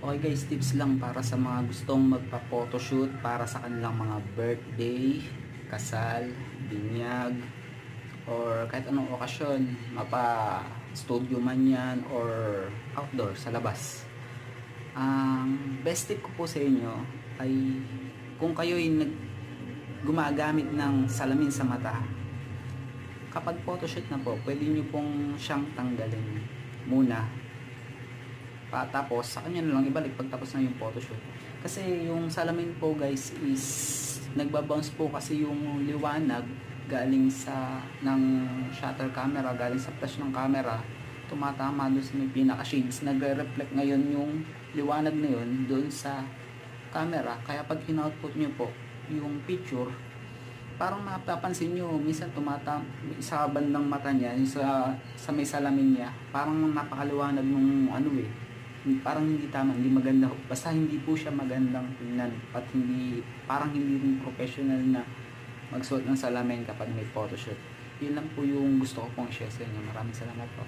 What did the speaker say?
Okay guys, tips lang para sa mga gustong magpa-photoshoot para sa kanilang mga birthday, kasal, binyag, or kahit anong okasyon, mapa-studio man yan or outdoor sa labas. Ang best tip ko po sa inyo ay kung kayo'y gumagamit ng salamin sa mata, kapag photoshoot na po, pwede nyo pong siyang tanggalin muna. Tapos sa kanya na lang ibalik pagtapos na yung photoshoot, kasi yung salamin po guys is nagbabounce po kasi yung liwanag galing sa ng shutter camera, galing sa flash ng camera, tumatama doon sa may pinaka shades, nagre-reflect ngayon yung liwanag na yun doon sa camera, kaya pag in-output nyo po yung picture, parang mapapansin nyo minsan sa bandang mata niya, sa may salamin niya, parang napakaliwanag nung parang hindi tama, hindi maganda, basta hindi po siya magandang tingnan at parang hindi rin professional na magsuot ng salamin kapag may photoshoot. Yun lang po yung gusto ko pong share sa inyo. Maraming salamat po.